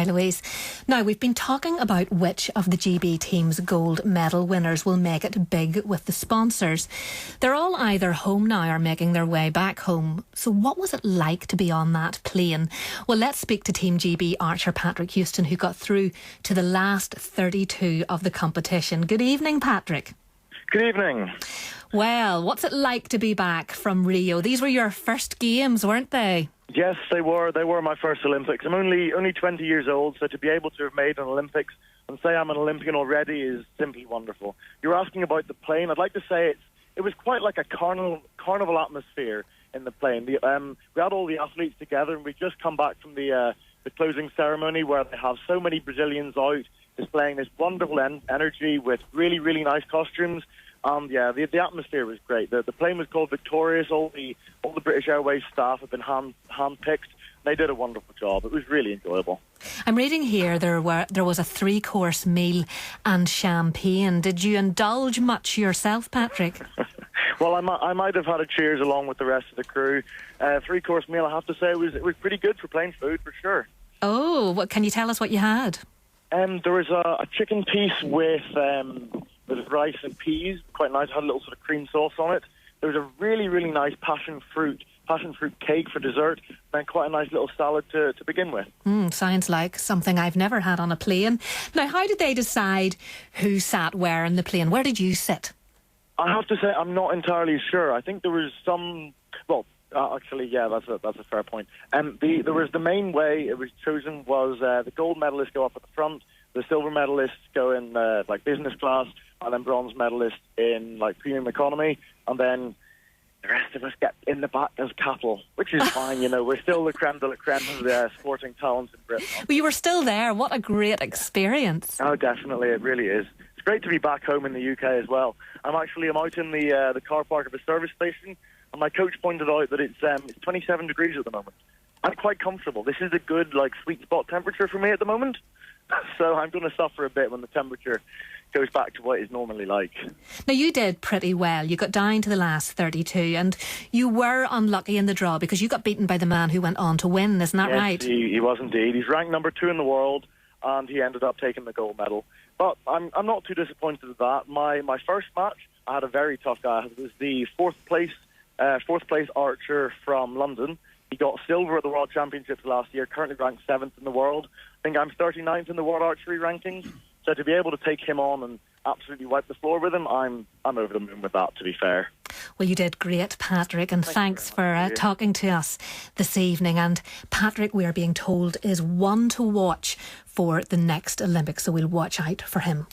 Hi Louise. Now, we've been talking about which of the GB team's gold medal winners will make it big with the sponsors. They're all either home now or making their way back home. So what was it like to be on that plane? Well, let's speak to Team GB archer Patrick Huston, who got through to the last 32 of the competition. Good evening, Patrick. Good evening. Well, what's it like to be back from Rio? These were your first games, weren't they? Yes, they were. They were my first Olympics. I'm only 20 years old, so to be able to have made an Olympics and say I'm an Olympian already is simply wonderful. You're asking about the plane. I'd like to say it was quite like a carnival atmosphere in the plane. We had all the athletes together, and we just come back from the closing ceremony where they have so many Brazilians out displaying this wonderful energy with really, really nice costumes. And yeah, the atmosphere was great. The plane was called Victorious. All the British Airways staff have been hand-picked. They did a wonderful job. It was really enjoyable. I'm reading here there was a 3-course meal and champagne. Did you indulge much yourself, Patrick? Well, I might have had a cheers along with the rest of the crew. 3-course meal, I have to say, it was pretty good for plane food, for sure. Oh, what can you tell us what you had? There was a chicken piece with rice and peas, quite nice. It had a little sort of cream sauce on it. There was a really, really nice passion fruit cake for dessert, and quite a nice little salad to begin with. Sounds like something I've never had on a plane. Now, how did they decide who sat where in the plane? Where did you sit? I have to say, I'm not entirely sure. I think there was some... Well, actually, yeah, that's a fair point. There was the main way it was chosen was the gold medalists go up at the front, the silver medalists go in business class, and then bronze medalists in premium economy, and then the rest of us get in the back as cattle, which is fine. We're still the creme de la creme of the sporting talents in Britain. Well, you were still there. What a great experience! Oh, definitely, it really is. It's great to be back home in the UK as well. I'm out in the car park of a service station, and my coach pointed out that it's 27 degrees at the moment. I'm quite comfortable. This is a good sweet spot temperature for me at the moment. So I'm going to suffer a bit when the temperature goes back to what it's normally like. Now, you did pretty well. You got down to the last 32, and you were unlucky in the draw because you got beaten by the man who went on to win, isn't that right? He was indeed. He's ranked number 2 in the world, and he ended up taking the gold medal. But I'm not too disappointed with that. My first match, I had a very tough guy. It was the fourth place archer from London. He got silver at the World Championships last year, currently ranked 7th in the world. I think I'm 39th in the world archery rankings. So to be able to take him on and absolutely wipe the floor with him, I'm over the moon with that, to be fair. Well, you did great, Patrick, and thanks for talking to us this evening. And Patrick, we are being told, is one to watch for the next Olympics, so we'll watch out for him.